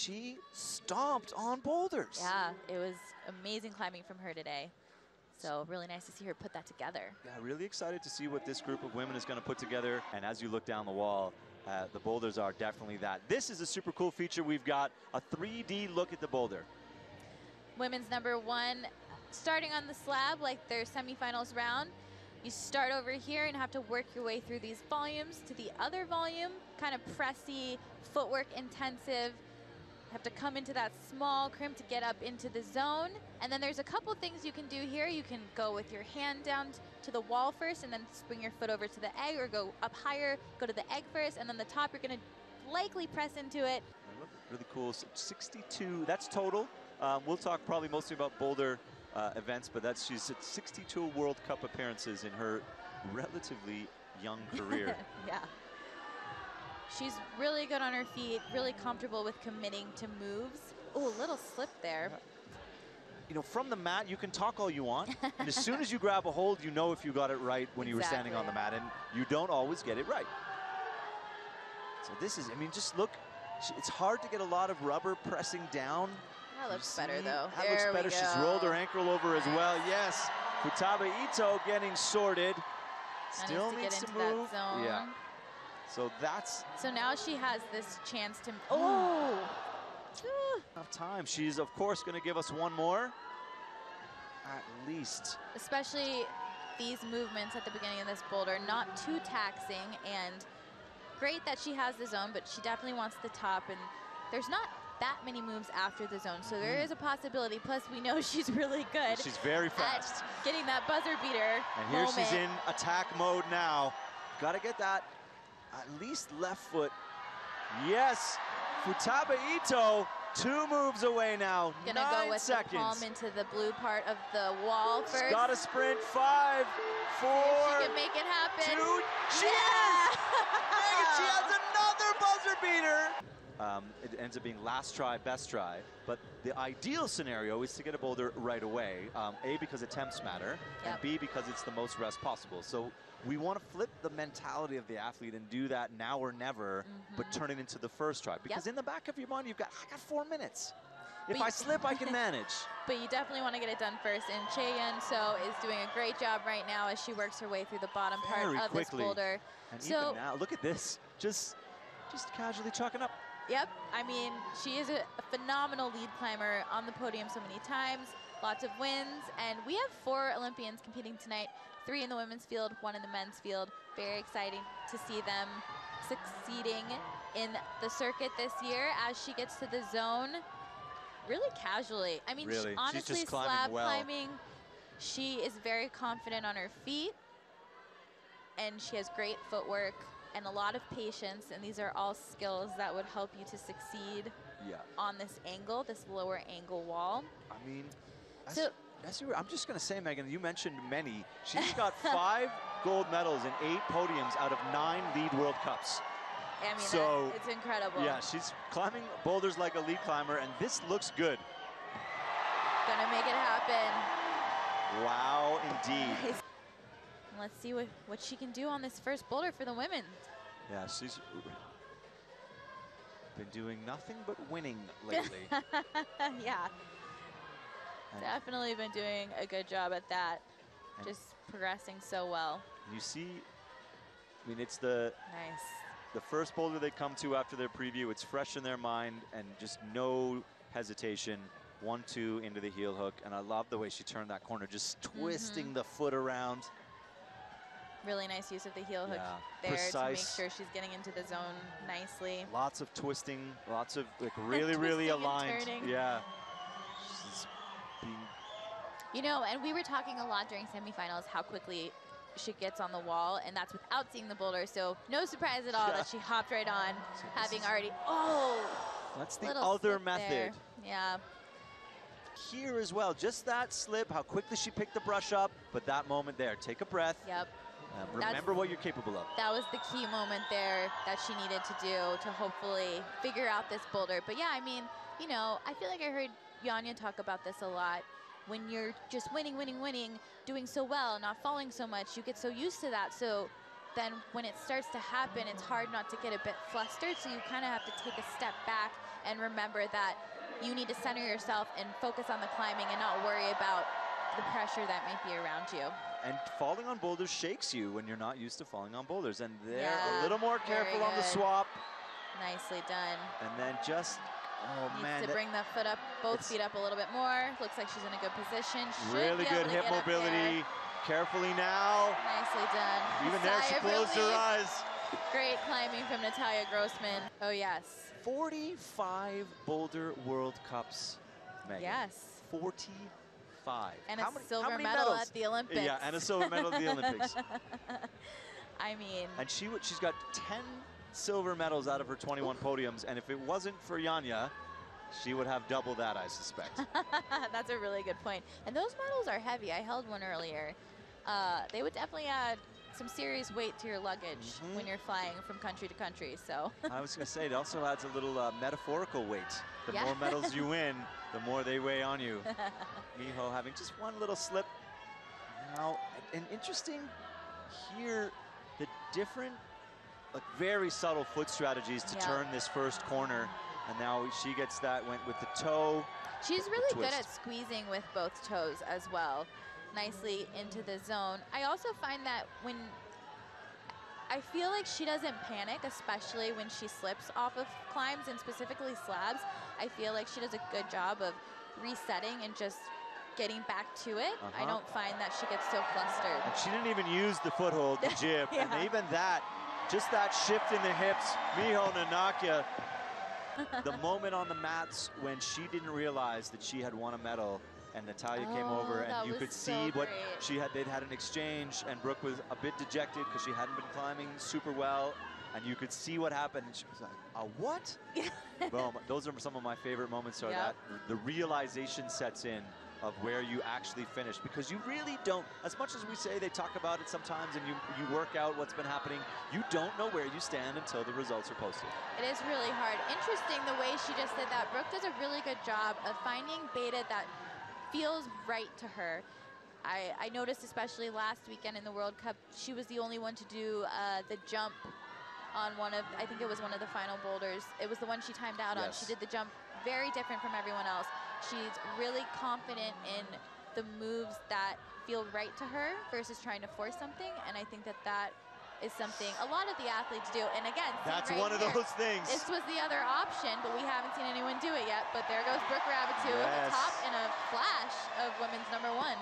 she stomped on boulders. Yeah, it was amazing climbing from her today. So really nice to see her put that together. Yeah, really excited to see what this group of women is going to put together. And as you look down the wall, the boulders are definitely that. This is a super cool feature. We've got a 3D look at the boulder. Women's number 1, starting on the slab like their semifinals round. You start over here and have to work your way through these volumes to the other volume, kind of pressy, footwork intensive. Have to come into that small crimp to get up into the zone. And then there's a couple things you can do here. You can go with your hand down to the wall first and then swing your foot over to the egg, or go up higher, go to the egg first, and then the top you're gonna likely press into it. Really cool, 62, that's total. We'll talk probably mostly about Boulder events, but she's at 62 World Cup appearances in her relatively young career. Yeah. She's really good on her feet, really comfortable with committing to moves. Oh, a little slip there. You know, from the mat, you can talk all you want. And as soon as you grab a hold, you know if you got it right when you were standing on the mat, and you don't always get it right. So this is, I mean, just look, it's hard to get a lot of rubber pressing down. That looks better, though. That looks better. She's rolled her ankle over as well. Yes, Futaba Ito getting sorted. Still needs to move. Yeah. So that's... So now she has this chance to... Enough time. She's, of course, going to give us one more. At least. Especially these movements at the beginning of this boulder, not too taxing, and great that she has the zone, but she definitely wants the top, and there's not that many moves after the zone, so there is a possibility. Plus, we know she's really good. She's very fast. At getting that buzzer beater And here she's in attack mode now. Got to get that at least left foot. Yes, Futaba Ito, 2 moves away now. Gonna 9 go with seconds. the palm into the blue part of the wall first. She's got to sprint. 5, 4, she can make it happen. 2. She is! She has another buzzer beater. It ends up being last try, best try. But the ideal scenario is to get a boulder right away. A, because attempts matter, and B, because it's the most rest possible. So we want to flip the mentality of the athlete and do that now or never, but turn it into the first try. Because in the back of your mind, I got 4 minutes. If I slip, I can manage. But you definitely want to get it done first. And Chaeyeon So is doing a great job right now as she works her way through the bottom part of this boulder. And even now, look at this. Just casually chalking up. Yep, I mean, she is a phenomenal lead climber on the podium so many times, lots of wins, and we have 4 Olympians competing tonight, 3 in the women's field, 1 in the men's field. Very exciting to see them succeeding in the circuit this year as she gets to the zone really casually. I mean, really? Honestly, she's just climbing climbing, she is very confident on her feet, and she has great footwork and a lot of patience, and these are all skills that would help you to succeed on this angle, this lower angle wall. I mean, I'm just going to say, Megan, you mentioned many. She's got 5 gold medals and 8 podiums out of 9 lead World Cups. I mean, it's incredible. Yeah, she's climbing boulders like a lead climber, and this looks good. Gonna make it happen. Wow, indeed. Let's see what she can do on this first boulder for the women. Yeah, she's been doing nothing but winning lately. Yeah, definitely been doing a good job at that. Just progressing so well. You see, I mean, it's the first boulder they come to after their preview. It's fresh in their mind, and just no hesitation. 1, 2 into the heel hook, and I love the way she turned that corner, just twisting the foot around. Really nice use of the heel hook there to make sure she's getting into the zone nicely. Lots of twisting, lots of like really aligned. Yeah. She's being... You know, and we were talking a lot during semifinals how quickly she gets on the wall, and that's without seeing the boulder. So no surprise at all that she hopped right on, having already. That's the other method. Yeah. Here as well, just that slip, how quickly she picked the brush up, but that moment there, take a breath. Yep. Remember what you're capable of. That was the key moment there that she needed to do to hopefully figure out this boulder. But yeah, I mean, you know, I feel like I heard Yanya talk about this a lot. When you're just winning, doing so well, not falling so much, you get so used to that. So then when it starts to happen, it's hard not to get a bit flustered, so you kind of have to take a step back and remember that you need to center yourself and focus on the climbing and not worry about the pressure that might be around you. And falling on boulders shakes you when you're not used to falling on boulders. And they're Yeah, a little more careful on the swap. Nicely done. And then just, oh man. Needs to bring the foot up, both feet up a little bit more. Looks like she's in a good position. Really good hip mobility. Carefully now. Nicely done. Even there, she closed her eyes. Great climbing from Natalia Grossman. Oh, yes. 45 Boulder World Cups, Megan. Yes. 45. And a silver medal at the Olympics. Yeah, and a silver medal at the Olympics. I mean. And she's got 10 silver medals out of her 21 podiums, and if it wasn't for Janja, she would have double that, I suspect. That's a really good point. And those medals are heavy. I held one earlier. They would definitely add some serious weight to your luggage when you're flying from country to country. So I was going to say, it also adds a little metaphorical weight. The more medals you win, the more they weigh on you. Miho having just one little slip. Now, and interesting here, the different, like very subtle foot strategies to turn this first corner. And now she gets that, went with the toe. She's really good at squeezing with both toes as well. Nicely into the zone. I also find that when I feel like she doesn't panic, especially when she slips off of climbs and specifically slabs. I feel like she does a good job of resetting and just getting back to it. I don't find that she gets so flustered. And she didn't even use the foothold, the jib. And even that, just that shift in the hips, Miho Nanaka, the moment on the mats when she didn't realize that she had won a medal, and Natalia came over, and you could see what they'd had an exchange, and Brooke was a bit dejected because she hadn't been climbing super well, and you could see what happened, and she was like, what? Boom. Those are some of my favorite moments, so that the realization sets in of where you actually finished, because you really don't, as much as we say they talk about it sometimes and you work out what's been happening, you don't know where you stand until the results are posted. It is really hard. Interesting the way she just did that. Brooke does a really good job of finding beta that feels right to her. I noticed especially last weekend in the World Cup, she was the only one to do the jump on one of, I think it was one of the final boulders. It was the one she timed out on. She did the jump very different from everyone else. She's really confident in the moves that feel right to her versus trying to force something, and I think that that is something a lot of the athletes do. And again, that's one of those things. This was the other option, but we haven't seen anyone do it yet. But there goes Brooke Rabbitou at the top in a flash of women's #1.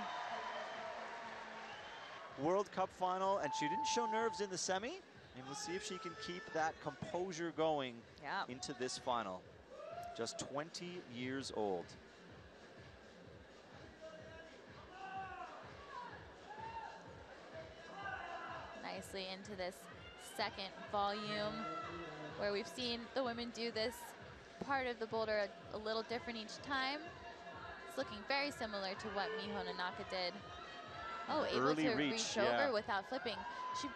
World Cup final, and she didn't show nerves in the semi, and we'll see if she can keep that composure going into this final. Just 20 years old. Nicely into this second volume, where we've seen the women do this part of the boulder a little different each time. It's looking very similar to what Miho Nanaka did. Oh, able to reach over without flipping. She,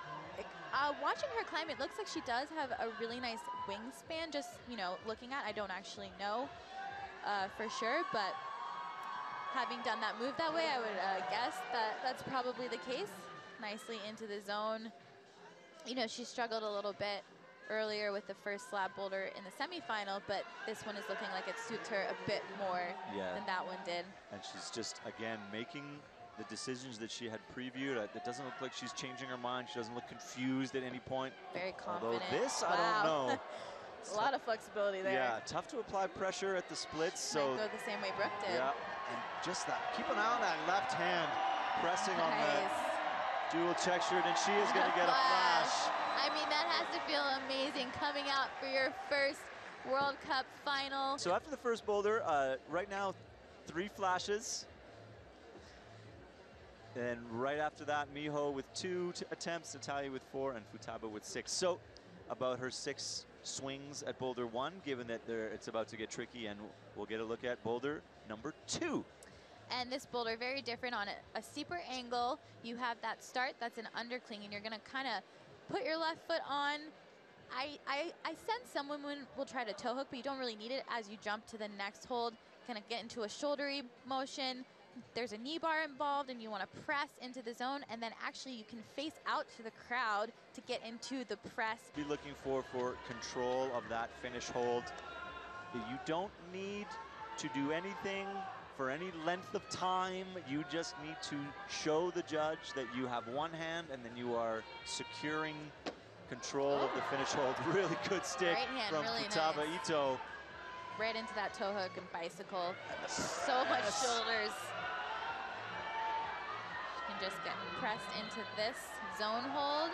watching her climb, it looks like she does have a really nice wingspan. Just, you know, looking at, I don't actually know for sure, but having done that move that way, I would guess that that's probably the case. Nicely into the zone. You know, she struggled a little bit earlier with the first slab boulder in the semifinal, but this one is looking like it suits her a bit more than that one did. And she's just, again, making the decisions that she had previewed. It doesn't look like she's changing her mind. She doesn't look confused at any point. Very confident. Although this, I don't know. A lot of flexibility there. Yeah, tough to apply pressure at the splits. So might go the same way Brooke did. Yeah, and just that, keep an eye on that left hand, pressing on the dual check shirt, and she is going to get a flash. I mean, that has to feel amazing coming out for your first World Cup final. So after the first boulder, right now, 3 flashes. And right after that, Miho with 2 attempts, Natalia with 4, and Futaba with 6. So about her 6 swings at boulder 1, given that it's about to get tricky, and we'll get a look at boulder #2. And this boulder, very different on a steeper angle. You have that start, that's an undercling, and you're gonna kind of put your left foot on. I sense some women will try to toe hook, but you don't really need it as you jump to the next hold. Kind of get into a shouldery motion, there's a knee bar involved and you want to press into the zone, and then actually you can face out to the crowd to get into the press. Be looking for control of that finish hold. You don't need to do anything for any length of time. You just need to show the judge that you have one hand and then you are securing control of the finish hold. Really good stick right hand, from really Futaba nice. Ito. Right into that toe hook and bicycle. So much shoulders. She can just get pressed into this zone hold.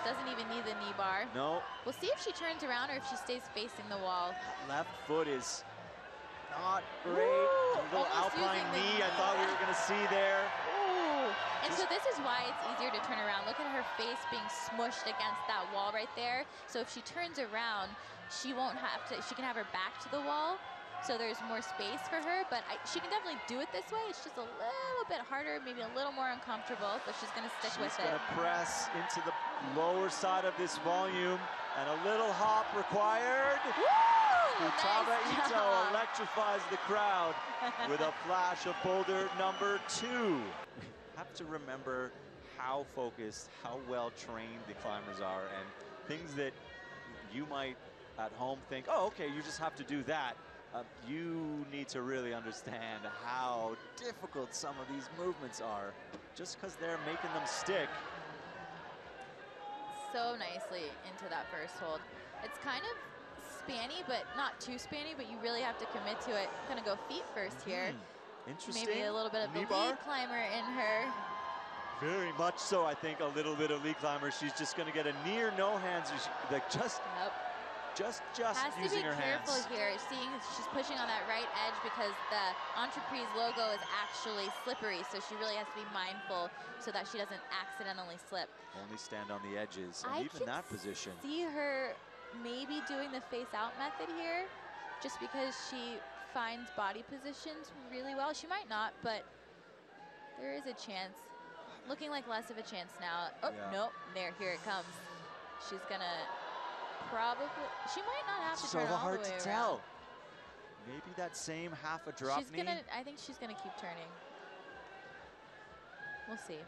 Doesn't even need the knee bar. No. We'll see if she turns around or if she stays facing the wall. Left foot is not great. Ooh, a little alpine knee I thought we were going to see there. Ooh. And so this is why it's easier to turn around. Look at her face being smushed against that wall right there. So if she turns around, she won't have to, she can have her back to the wall. So there's more space for her, but she can definitely do it this way. It's just a little bit harder, maybe a little more uncomfortable, but she's gonna stick with it. She's gonna press into the lower side of this volume, and a little hop required. Futaba Ito electrifies the crowd with a flash of Boulder #2. We have to remember how focused, how well trained the climbers are, and things that you might at home think, oh, okay, you just have to do that. You need to really understand how difficult some of these movements are just because they're making them stick. So nicely into that first hold. It's kind of spanny, but not too spanny, but you really have to commit to it. I'm gonna go feet first here. Interesting. Maybe a little bit of the lead climber in her. Very much so, I think, a little bit of lead climber. She's just gonna get a near no hands, like just using her hands. Has to be careful here, seeing she's pushing on that right edge because the entreprise logo is actually slippery, so she really has to be mindful so that she doesn't accidentally slip. Only stand on the edges, and even that position. I see her maybe doing the face out method here, just because she finds body positions really well. She might not, but there is a chance. Looking like less of a chance now. Oh, nope, here it comes. She's gonna probably, she might not have to turn all the way around. So hard to tell. Maybe that same half a drop knee. I think she's gonna keep turning. We'll see.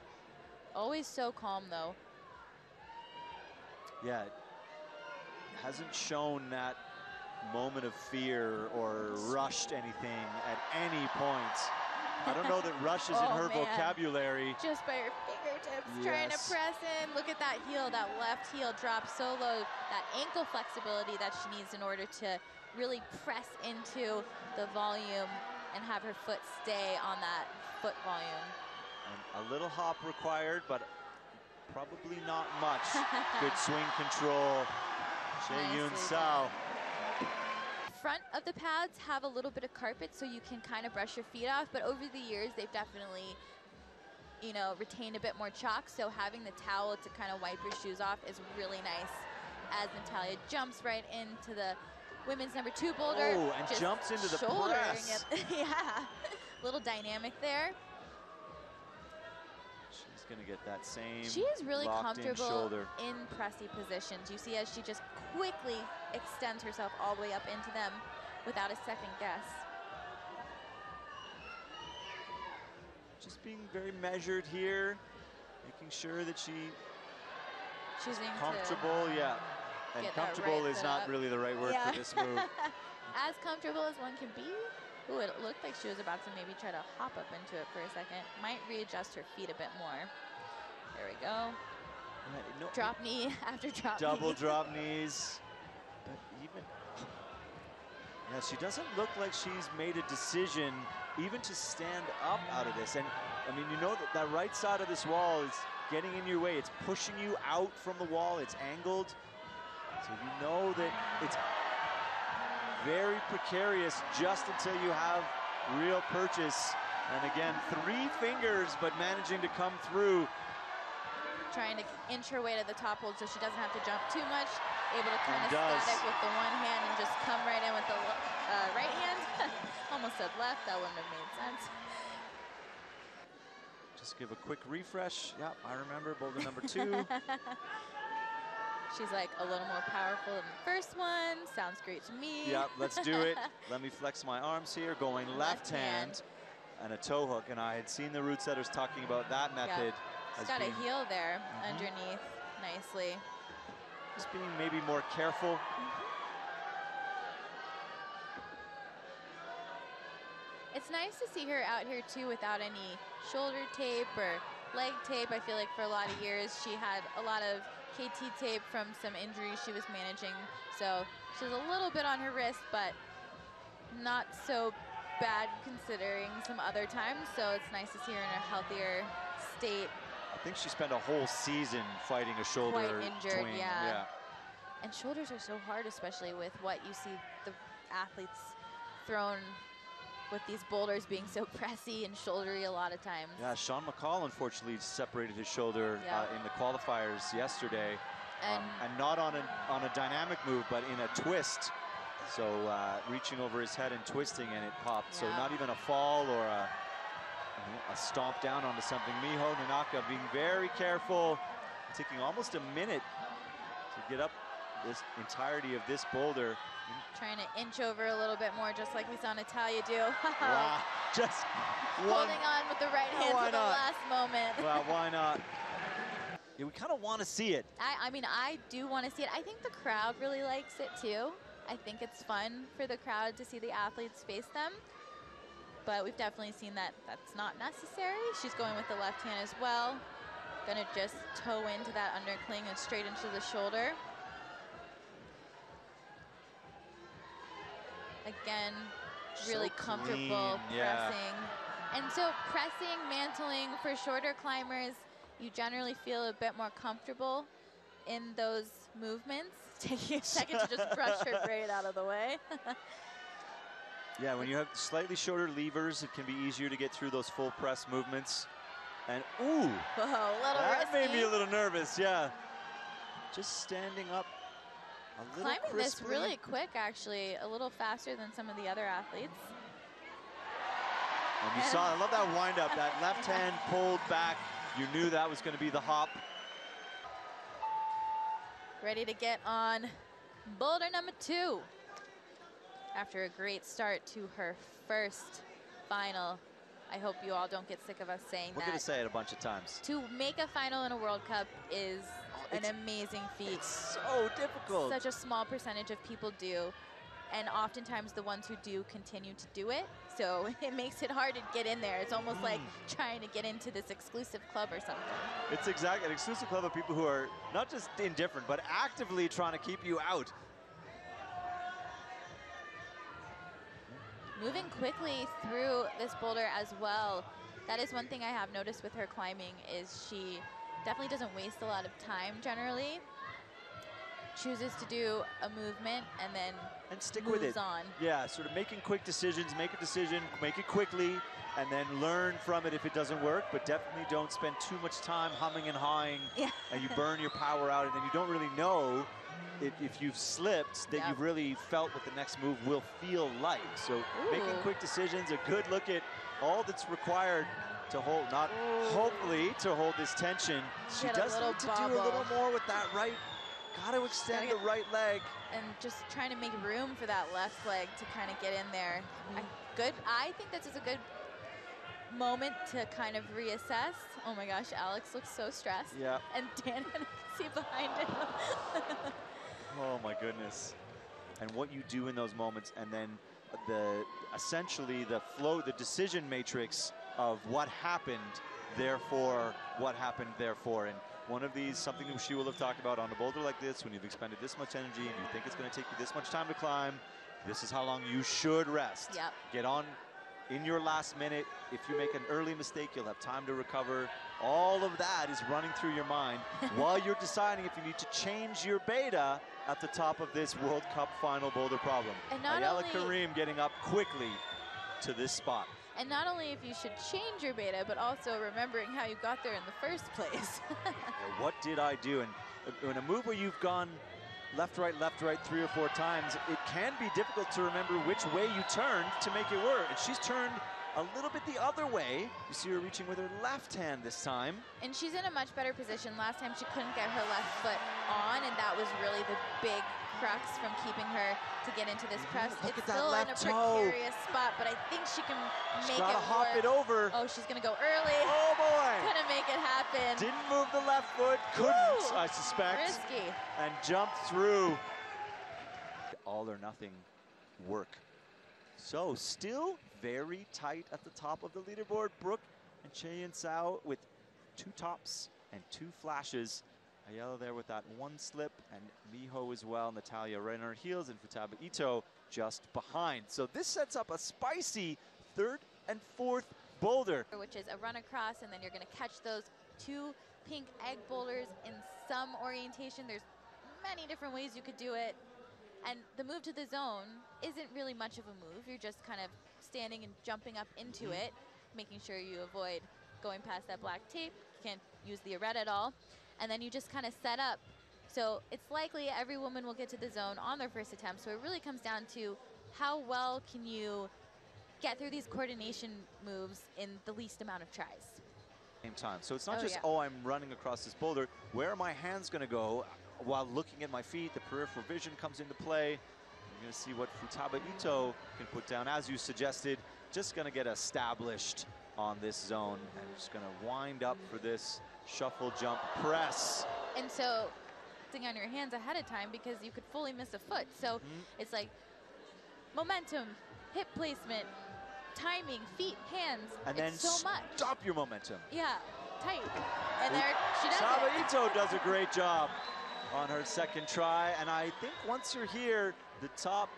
Always so calm though. Yeah, hasn't shown that moment of fear or rushed anything at any point. I don't know that rush is in her vocabulary. Just by her fingertips, trying to press in. Look at that heel, that left heel drops so low. That ankle flexibility that she needs in order to really press into the volume and have her foot stay on that foot volume. And a little hop required, but probably not much. Good swing control. Chae-Yoon Sao. Front of the pads have a little bit of carpet so you can kind of brush your feet off, but over the years they've definitely, you know, retained a bit more chalk, so having the towel to kind of wipe your shoes off is really nice as Natalia jumps right into the women's #2 boulder. Oh, and jumps into the press. Yeah, little dynamic there. She's gonna get that same She is really comfortable in pressy positions. You see as she just quickly extends herself all the way up into them without a second guess. Just being very measured here, making sure that she's comfortable. And comfortable is not really the right word for this move. As comfortable as one can be. Ooh, it looked like she was about to maybe try to hop up into it for a second. Might readjust her feet a bit more. There we go. Drop knee after drop knee. Double drop knees. But even, she doesn't look like she's made a decision even to stand up out of this. And I mean, you know that right side of this wall is getting in your way. It's pushing you out from the wall. It's angled. So you know that it's very precarious just until you have real purchase. And again, 3 fingers, but managing to come through. Trying to inch her way to the top hold so she doesn't have to jump too much. Able to kind of static with the one hand and just come right in with the right hand. Almost said left, that wouldn't have made sense. Just give a quick refresh. Yep, I remember Boulder #2. She's like a little more powerful than the first one. Sounds great to me. Yep, let's do it. Let me flex my arms here. Going left hand. and a toe hook, and I had seen the route setters talking about that method. She's got a heel there underneath nicely. Just being maybe more careful. It's nice to see her out here too without any shoulder tape or leg tape. I feel like for a lot of years she had a lot of KT tape from some injuries she was managing. So she has a little bit on her wrist, but not so bad considering some other times. So it's nice to see her in a healthier state. I think she spent a whole season fighting a shoulder Quite injured, twing. yeah. And shoulders are so hard, especially with what you see the athletes thrown with these boulders being so pressy and shouldery a lot of times. Yeah, Sean McCall unfortunately separated his shoulder in the qualifiers yesterday, and not on a dynamic move, but in a twist. So reaching over his head and twisting, and it popped. So not even a fall or a stomp down onto something. Miho Nanaka being very careful, taking almost a minute to get up this entirety of this boulder. Trying to inch over a little bit more, just like we saw Natalia do. Wow, just holding on with the right hand for the last moment. Well, why not? Yeah, we kind of want to see it. I mean, I do want to see it. I think the crowd really likes it too. I think it's fun for the crowd to see the athletes face them. But we've definitely seen that that's not necessary. She's going with the left hand as well. Gonna just toe into that undercling and straight into the shoulder. Again, really comfortable pressing. And so pressing, mantling for shorter climbers, you generally feel a bit more comfortable in those movements. Taking a second to just brush her braid out of the way. Yeah, when you have slightly shorter levers, it can be easier to get through those full press movements. And ooh, that made me a little nervous, yeah. Just standing up a little climbing this really quick, actually, a little faster than some of the other athletes. And you saw, I love that wind up, that left hand pulled back. You knew that was going to be the hop. Ready to get on Boulder number 2. After a great start to her first final. I hope you all don't get sick of us saying that. We're going to say it a bunch of times. To make a final in a World Cup is an amazing feat. It's so difficult. Such a small percentage of people do. And oftentimes the ones who do continue to do it. So it makes it hard to get in there. It's almost like trying to get into this exclusive club or something. It's exactly an exclusive club of people who are not just indifferent, but actively trying to keep you out. Moving quickly through this boulder as well. That is one thing I have noticed with her climbing is she definitely doesn't waste a lot of time generally. Chooses to do a movement and then stick moves with it. on. Yeah, sort of making quick decisions, make a decision, make it quickly, and then learn from it if it doesn't work, but definitely don't spend too much time humming and hawing, and you burn your power out, and then you don't really know if you've slipped that you've really felt what the next move will feel like. So making quick decisions, a good look at all that's required to hold, not hopefully to hold this tension. She does need to do a little more with that right. Got to extend the right leg. And just trying to make room for that left leg to kind of get in there. I think this is a good moment to kind of reassess. Oh my gosh, Alex looks so stressed. Yeah. And Dan, I can see behind him. Oh my goodness. And what you do in those moments, and then essentially the flow, the decision matrix of what happened, therefore, what happened, therefore. And one of these, something that she will have talked about on a boulder like this, when you've expended this much energy and you think it's going to take you this much time to climb, this is how long you should rest. Yep. Get on in your last minute. If you make an early mistake, you'll have time to recover. All of that is running through your mind while you're deciding if you need to change your beta at the top of this World Cup final boulder problem. And not Ayala only Karim getting up quickly to this spot. And not only if you should change your beta, but also remembering how you got there in the first place. What did I do? And in a move where you've gone left, right, 3 or 4 times, it can be difficult to remember which way you turned to make it work. And she's turned a little bit the other way. You see her reaching with her left hand this time. And she's in a much better position. Last time she couldn't get her left foot on, and that was really the big crux from keeping her to get into this press. Look It's at that still in a left toe. precarious spot, but I think she can make it Gotta hop work. it over. Oh, she's gonna go early. Oh boy! Couldn't make it happen. Didn't move the left foot, couldn't, Woo! I suspect. Risky. And jumped through. All or nothing work. So still very tight at the top of the leaderboard. Brooke and Cheyenne Sao with 2 tops and 2 flashes. Ayala there with that 1 slip, and Miho as well. Natalia right on her heels, and Futaba Ito just behind. So this sets up a spicy 3rd and 4th boulder. Which is a run across, and then you're gonna catch those 2 pink egg boulders in some orientation. There's many different ways you could do it. And the move to the zone isn't really much of a move. You're just kind of standing and jumping up into it, making sure you avoid going past that black tape. You can't use the red at all. And then you just kind of set up. So it's likely every woman will get to the zone on their first attempt. So it really comes down to how well can you get through these coordination moves in the least amount of tries. Same time. So it's not just, oh, I'm running across this boulder. Where are my hands going to go? While looking at my feet, the peripheral vision comes into play. You're going to see what Futaba Ito can put down, as you suggested. Just going to get established on this zone, and just going to wind up for this shuffle jump press. And so, thing on your hands ahead of time, because you could fully miss a foot. So it's like momentum, hip placement, timing, feet, hands. And then so much. Stop your momentum. Yeah, tight. And there she does Futaba it. Ito does a great job on her 2nd try, and I think once you're here, the top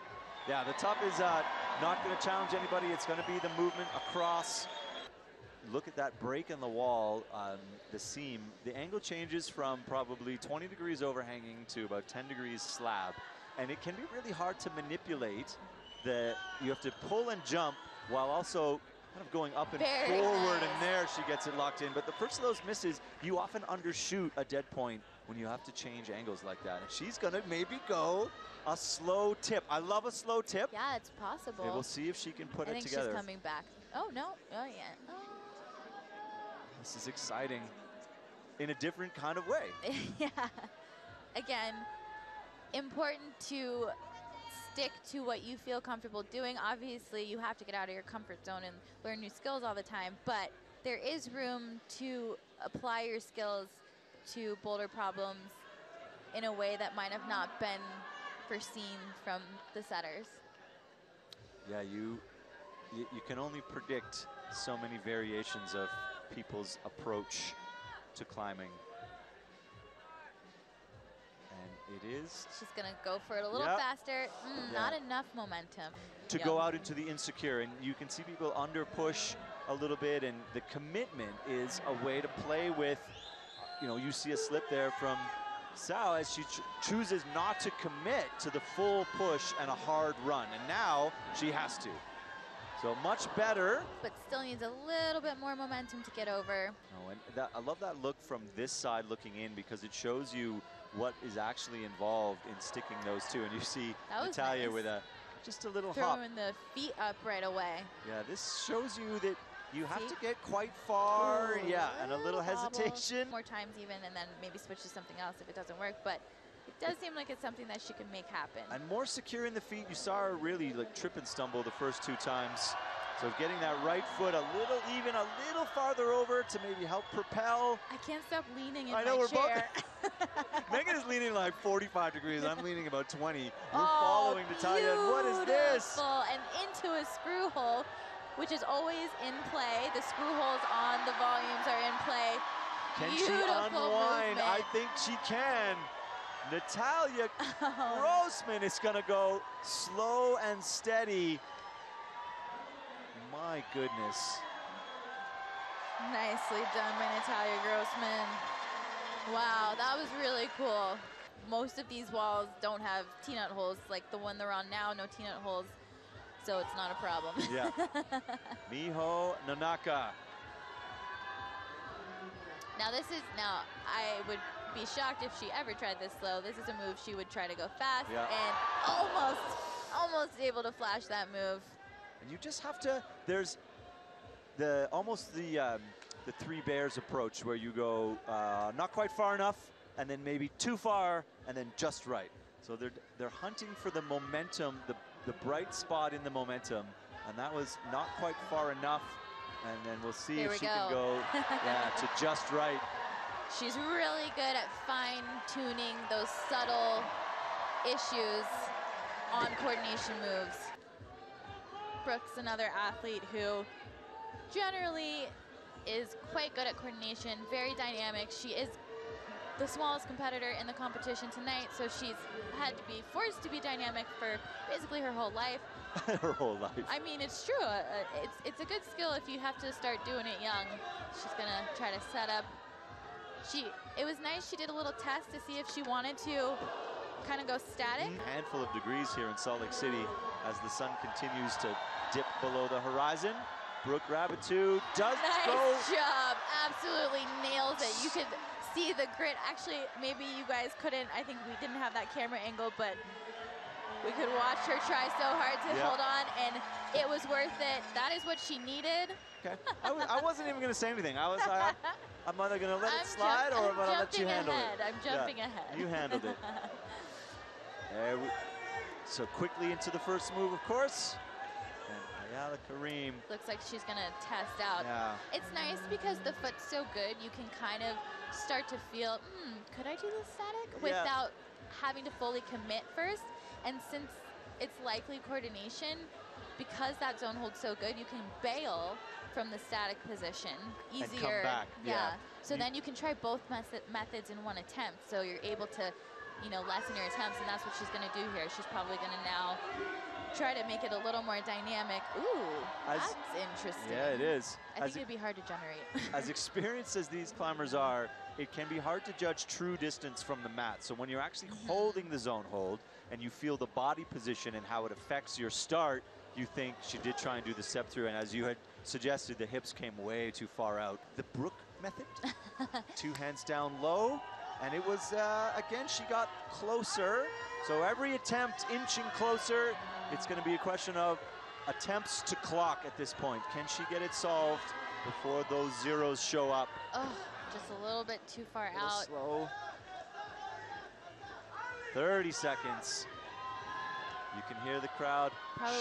is not going to challenge anybody. It's going to be the movement across. Look at that break in the wall on the seam. The angle changes from probably 20 degrees overhanging to about 10 degrees slab, and it can be really hard to manipulate. You have to pull and jump while also kind of going up and forward, and there she gets it locked in. But the first of those misses, you often undershoot a dead point when you have to change angles like that. And she's gonna maybe go a slow tip. I love a slow tip. Yeah, it's possible. Okay, we'll see if she can put it together. I think she's coming back. Oh, no. Oh, yeah. Oh. This is exciting in a different kind of way. Yeah. Again, important to stick to what you feel comfortable doing. Obviously, you have to get out of your comfort zone and learn new skills all the time, but there is room to apply your skills to boulder problems in a way that might have not been foreseen from the setters. Yeah, you can only predict so many variations of people's approach to climbing. And it is... She's gonna go for it a little faster. Not enough momentum. To go out into the insecure, and you can see people under push a little bit, and the commitment is a way to play with, you see a slip there from Sao as she chooses not to commit to the full push and a hard run, and now she has to. So much better. But still needs a little bit more momentum to get over. Oh, and I love that look from this side looking in, because it shows you what is actually involved in sticking those two. And you see Natalia with just a little hop. Throwing the feet up right away. Yeah, this shows you that you have to get quite far. Ooh, yeah, and a little hesitation. More times even, and then maybe switch to something else if it doesn't work. But it does seem like it's something that she can make happen. And more secure in the feet. You saw her really trip and stumble the first 2 times. So getting that right foot a little farther over to maybe help propel. I can't stop leaning in I know, my we're chair. both. Megan is leaning like 45 degrees. I'm leaning about 20. We're following Natalia. And what is this? And into a screw hole, which is always in play. The screw holes on the volumes are in play. Can Beautiful she unwind? movement. I think she can. Natalia Grossman is going to go slow and steady. My goodness. Nicely done by Natalia Grossman. Wow, that was really cool. Most of these walls don't have T-nut holes, like the one they're on now, no T-nut holes, so it's not a problem. Yeah. Miho Nanaka. Now I would be shocked if she ever tried this slow. This is a move she would try to go fast and almost able to flash that move. And you just have to, there's almost the three bears approach, where you go not quite far enough, and then maybe too far, and then just right. So they're hunting for the momentum, the bright spot in the momentum, and that was not quite far enough. And then we'll see if she can go to just right. She's really good at fine-tuning those subtle issues on coordination moves. Brooke's another athlete who generally is quite good at coordination, very dynamic. She is the smallest competitor in the competition tonight, so she's had to be forced to be dynamic for basically her whole life. Her whole life. I mean, it's true. It's a good skill if you have to start doing it young. She's gonna try to set up. It was nice. She did a little test to see if she wanted to kind of go static. Handful of degrees here in Salt Lake City as the sun continues to dip below the horizon. Brooke Raboutou does go. Nice job. Absolutely nails it. You could see the grit. Actually, maybe you guys couldn't. I think we didn't have that camera angle, but we could watch her try so hard to hold on, and it was worth it. That is what she needed. Okay. I wasn't even going to say anything. I was like, I'm either going to let it slide or I'm going to let you handle it. I'm jumping ahead. You handled it. So quickly into the first move, of course. And Ayala Karim. Looks like she's going to test out. Yeah. It's nice because the foot's so good, you can kind of start to feel, could I do this static? Without having to fully commit first. And since it's likely coordination, because that zone holds so good, you can bail from the static position easier. And come back. Yeah. So then you can try both methods in one attempt. So you're able to, lessen your attempts, and that's what she's going to do here. She's probably going to now try to make it a little more dynamic. Ooh, that's interesting. Yeah, it is. I think it'd be hard to generate. As experienced as these climbers are, it can be hard to judge true distance from the mat. So when you're actually holding the zone hold and you feel the body position and how it affects your start, you think she did try and do the step through. And as you had suggested, the hips came way too far out. The Brooke method, 2 hands down low. And it was, again, she got closer. So every attempt inching closer. It's going to be a question of attempts to clock at this point. Can she get it solved before those zeros show up? Oh, just a little bit too far out. Slow. 30 seconds. You can hear the crowd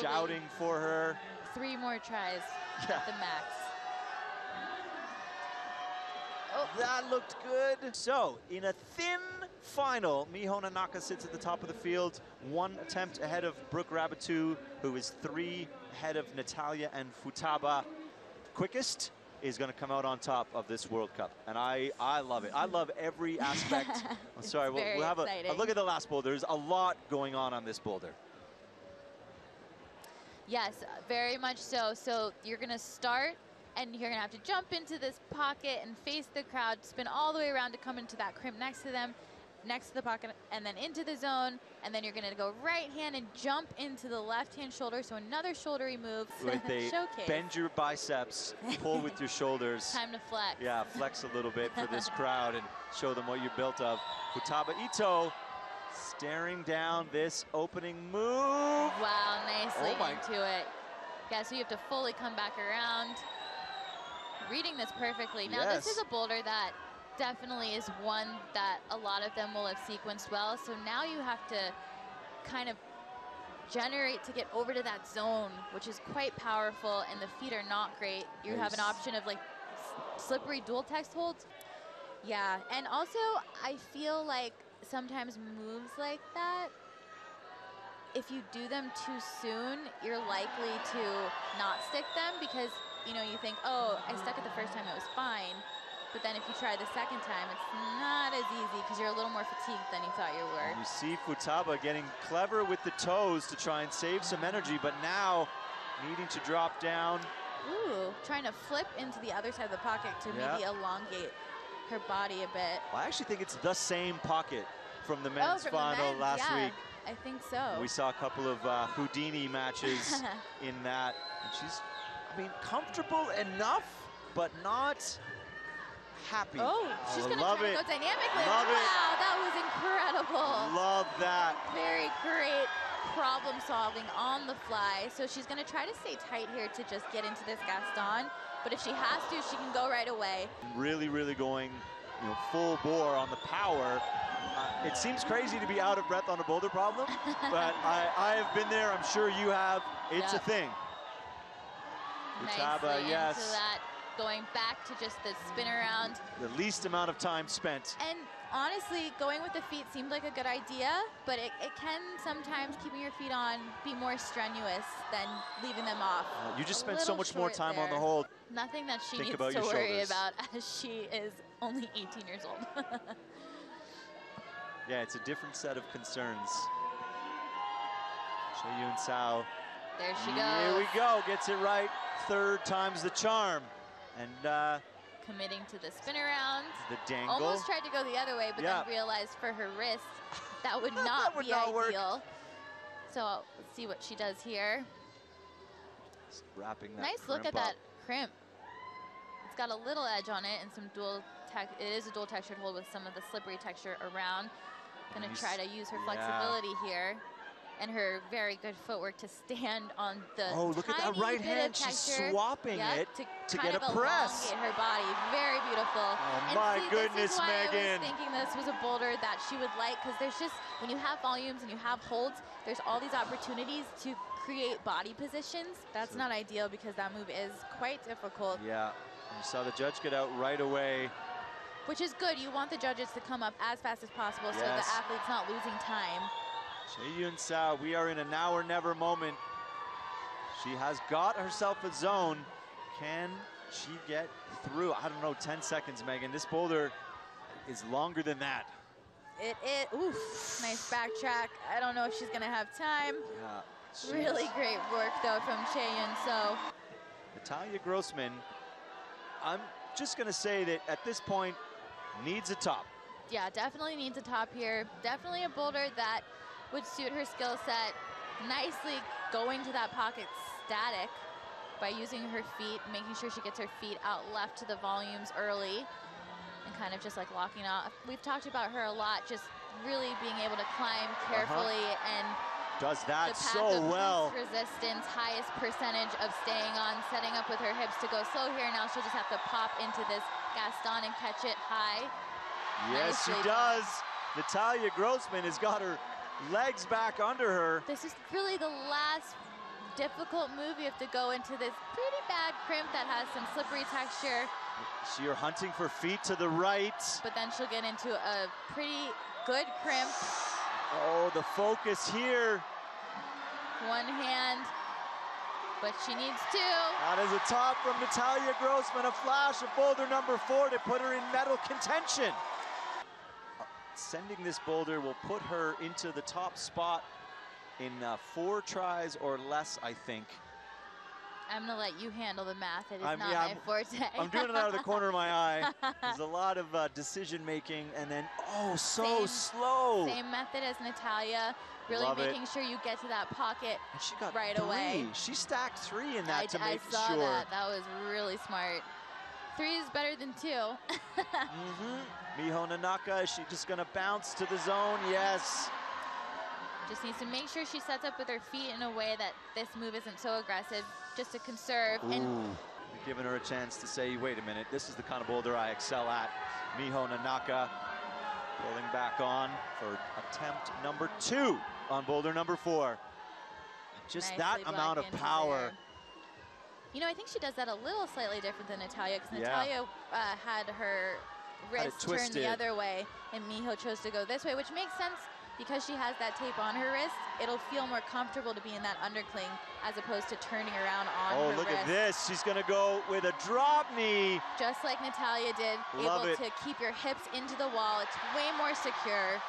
shouting for her. 3 more tries at the max. Oh, that looked good. So, in a thin final, Miho Nanaka sits at the top of the field, 1 attempt ahead of Brooke Raboutou, who is 3 ahead of Natalia and Futaba. Quickest is going to come out on top of this World Cup, and I love it. I love every aspect. I'm sorry, we'll have a look at the last boulder. There's a lot going on this boulder. Yes, very much so. So you're going to start, and you're going to have to jump into this pocket and face the crowd, spin all the way around to come into that crimp next to them, next to the pocket, and then into the zone, and then you're going to go right hand and jump into the left hand shoulder, so another shouldery move. With a bend your biceps, pull with your shoulders. Time to flex. Yeah, flex a little bit for this crowd and show them what you're built of. Futaba Ito staring down this opening move. Wow, nicely into it. Yeah, so you have to fully come back around. Reading this perfectly. Now, this is a boulder that definitely is one that a lot of them will have sequenced well. So now you have to kind of generate to get over to that zone, which is quite powerful, and the feet are not great. You have an option of like slippery dual text holds. Yeah, and also I feel like sometimes moves like that, if you do them too soon, you're likely to not stick them because, you think, oh, I stuck it the first time, it was fine. But then if you try the second time, it's not as easy because you're a little more fatigued than you thought you were. You see Futaba getting clever with the toes to try and save some energy, but now needing to drop down. Ooh, trying to flip into the other side of the pocket to maybe elongate her body a bit. Well, I actually think it's the same pocket from the men's final last week. I think so. We saw a couple of Houdini matches in that. And she's, comfortable enough, but not happy. Oh, she's going to try to go dynamically. Love it. Wow, that was incredible. Love that. Very great problem solving on the fly. So she's going to try to stay tight here to just get into this Gaston. but if she has to, she can go right away. Really, really going, you know, full bore on the power. It seems crazy to be out of breath on a boulder problem, but I have been there. I'm sure you have. It's a thing. Nicely into that, going back to just the spin around. The least amount of time spent. And honestly, going with the feet seemed like a good idea, but it can sometimes, keeping your feet on, be more strenuous than leaving them off. You just spent so much more time on the hold. Nothing that she needs to worry about, as she is only 18 years old. Yeah, it's a different set of concerns. Chae-Yun Sao. There she goes. Here we go, gets it right. Third time's the charm. And committing to the spin around. The dangle. Almost tried to go the other way, but then realized for her wrist that would not be ideal. Work. So let's see what she does here. Just wrapping that nice look at that crimp. It's got a little edge on it and some dual it is a dual textured hold with some of the slippery texture around. Gonna try to use her flexibility here and her very good footwork to stand on the look at that right hand. She's swapping it to get a press. Her body, very beautiful. Oh and my goodness, this is why Megan. I was thinking this was a boulder that she would like, because there's just, when you have volumes and you have holds, there's all these opportunities to create body positions. That's not ideal because that move is quite difficult. Yeah, you saw the judge get out right away. Which is good. You want the judges to come up as fast as possible so the athlete's not losing time. Chae-Yun Sao, we are in a now or never moment. She has got herself a zone. Can she get through? I don't know, 10 seconds, Megan. This boulder is longer than that. It is. Oof, nice backtrack. I don't know if she's gonna have time. Yeah. Really great work though from Chae-Yun. So Natalia Grossman, I'm just gonna say that at this point, needs a top. Yeah, definitely needs a top here. Definitely a boulder that would suit her skill set. Nicely going to that pocket static by using her feet, making sure she gets her feet out left to the volumes early and kind of just like locking out. We've talked about her a lot, just really being able to climb carefully and does that the path so of well. least resistance, highest percentage of staying on, setting up with her hips to go slow here. Now she'll just have to pop into this Gaston and catch it high. Yes, Nicely she does. Natalia Grossman has got her legs back under her. This is really the last difficult move. You have to go into this pretty bad crimp that has some slippery texture. You're hunting for feet to the right. But then she'll get into a pretty good crimp. Oh, the focus here. One hand, but she needs two. That is a top from Natalia Grossman, a flash of boulder number 4 to put her in medal contention. Sending this boulder will put her into the top spot in 4 tries or less, I think. I'm gonna let you handle the math. It is not my forte. I'm doing it out of the corner of my eye. There's a lot of decision making, and then so slow. Same method as Natalia. Really making sure you get to that pocket and she got right 3. away. She stacked 3 in that to make sure. I saw that. That was really smart. 3 is better than 2. Miho Nanaka, is she just gonna bounce to the zone? Yes. Just needs to make sure she sets up with her feet in a way that this move isn't so aggressive, just to conserve. Ooh. And giving her a chance to say, wait a minute, this is the kind of boulder I excel at. Miho Nanaka pulling back on for attempt number 2 on boulder number 4. Just that amount of power. There. You know, I think she does that a little slightly different than Natalia, because Natalia had her wrist turned the other way, and Miho chose to go this way, which makes sense because she has that tape on her wrist. It'll feel more comfortable to be in that undercling as opposed to turning around on her wrist. Oh, look at this. She's going to go with a drop knee. Just like Natalia did, able to keep your hips into the wall. It's way more secure.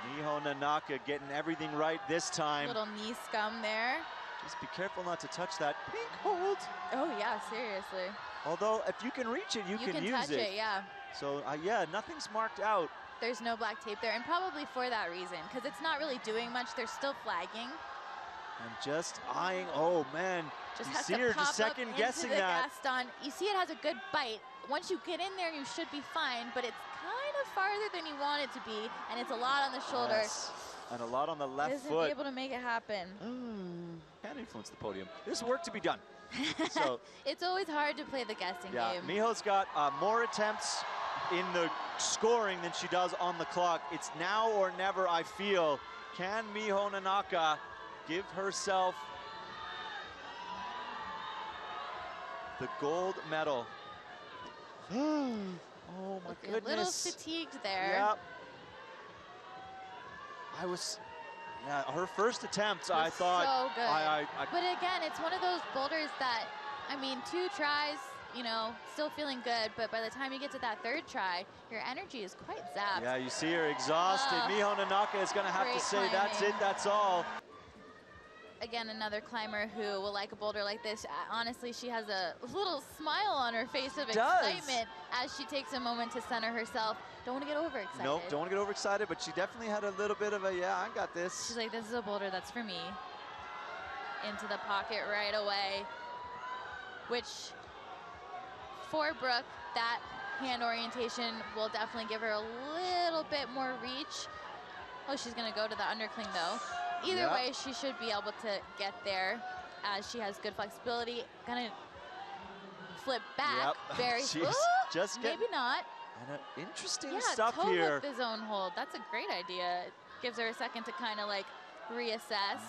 Miho Nanaka getting everything right this time. Little knee scum there. Just be careful not to touch that pink hold. Oh, yeah, seriously. Although, if you can reach it, you can use touch it. Yeah. So, yeah, nothing's marked out. There's no black tape there, and probably for that reason, because it's not really doing much. They're still flagging. And just eyeing, oh, man. Just you has see to her pop just second-guessing that. Gaston. You see it has a good bite. Once you get in there, you should be fine, but it's kind of farther than you want it to be, and it's a lot on the shoulder. Yes. And a lot on the left Isn't foot. able to make it happen. Can influence the podium. There's work to be done. So it's always hard to play the guessing game. Miho's got more attempts in the scoring than she does on the clock. It's now or never, I feel. Can Miho Nanaka give herself the gold medal? Oh my goodness. A little fatigued there. Yep. Her first attempt, I thought. So good. But again, it's one of those boulders that, I mean, 2 tries, you know, still feeling good, but by the time you get to that 3rd try, your energy is quite zapped. Yeah, you see her exhausted. Miho Nanaka is going to have to say, climbing. That's it, that's all. Again, another climber who will like a boulder like this. Honestly, she has a little smile on her face of excitement as she takes a moment to center herself. Don't want to get overexcited. Nope, don't want to get overexcited, but she definitely had a little bit of a, yeah, I got this. She's like, this is a boulder that's for me. Into the pocket right away. Which, for Brooke, that hand orientation will definitely give her a little bit more reach. Oh, she's going to go to the undercling, though. Either way, she should be able to get there as she has good flexibility. Gonna flip back. Very just maybe not. And interesting stuff here. Yeah, toe with the zone hold. That's a great idea. It gives her a second to kind of like reassess.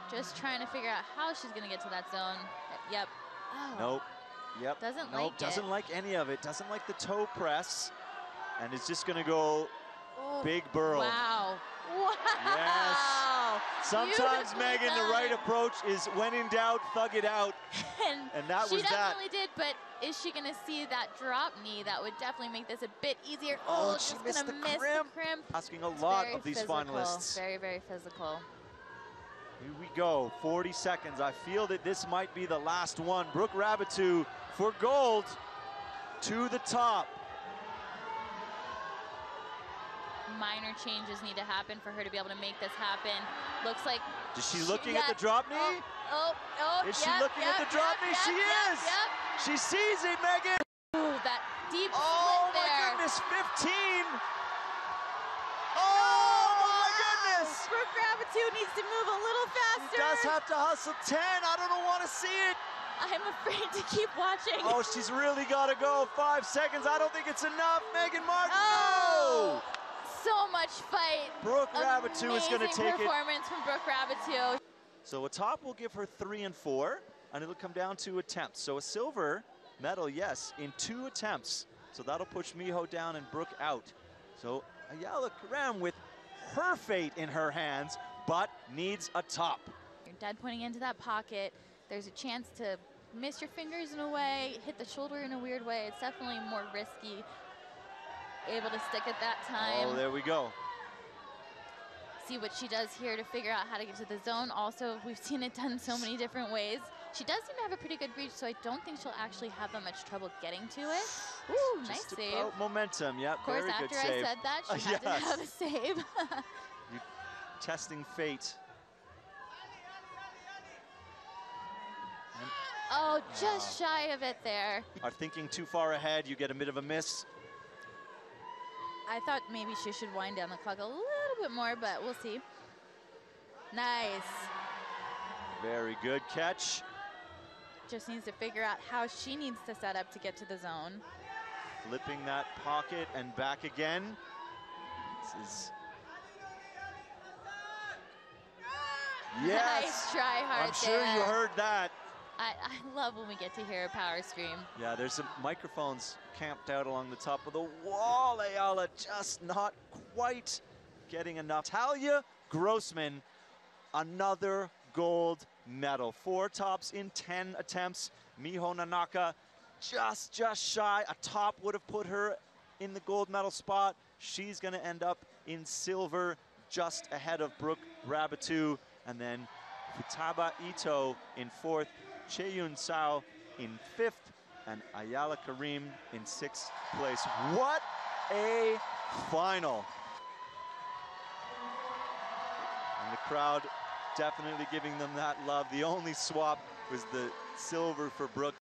Just trying to figure out how she's gonna get to that zone. Yep. Oh. Nope. Yep. Doesn't nope. like Doesn't it. like any of it. Doesn't like the toe press. And it's just gonna go big burl. Wow. Wow. Yes. Sometimes, Megan, the right approach is when in doubt, thug it out. and that was that. She definitely did, but is she going to see that drop knee? That would definitely make this a bit easier. Oh, she just going to miss the crimp. Asking a lot of these finalists. Very, very physical. Here we go, 40 seconds. I feel that this might be the last one. Brooke Rabatou for gold to the top. Minor changes need to happen for her to be able to make this happen. Looks like... Is she looking at the drop knee? Is she looking at the drop knee? She is! She sees it, Megan! Ooh, that deep split there. Oh my goodness, 15! Oh my goodness! Brooke Rabatou needs to move a little faster. She does have to hustle 10. I don't want to see it. I'm afraid to keep watching. Oh, she's really got to go. 5 seconds. I don't think it's enough. Megan Martin, no! So much fight. Brooke Rabatou is going to take it. Performance from Brooke Rabatou. So a top will give her 3 and 4, and it'll come down to attempts. So a silver medal, yes, in 2 attempts. So that'll push Miho down and Brooke out. So Ayala Karam with her fate in her hands, but needs a top. You're dead pointing into that pocket. There's a chance to miss your fingers in a way, hit the shoulder in a weird way. It's definitely more risky. Able to stick at that time. Oh, there we go. See what she does here to figure out how to get to the zone. Also, we've seen it done so many different ways. She does seem to have a pretty good reach, so I don't think she'll actually have that much trouble getting to it. Ooh, nice save. About momentum, yep, very good save. Of course, after I said that, she had to have a save. You're testing fate. Oh, just shy of it there. Are thinking too far ahead, you get a bit of a miss. I thought maybe she should wind down the clock a little bit more, but we'll see. Nice. Very good catch. Just needs to figure out how she needs to set up to get to the zone. Flipping that pocket and back again. This is... Yes. Nice try hard. I'm sure you heard that. I love when we get to hear a power scream. Yeah, there's some microphones camped out along the top of the wall. Ayala just not quite getting enough. Talia Grossman, another gold medal. 4 tops in 10 attempts. Miho Nanaka just shy. A top would have put her in the gold medal spot. She's going to end up in silver, just ahead of Brooke Rabatou. And then Futaba Ito in 4th. Chaeyun Sao in 5th, and Ayala Karim in 6th place. What a final. And the crowd definitely giving them that love. The only swap was the silver for Brooke.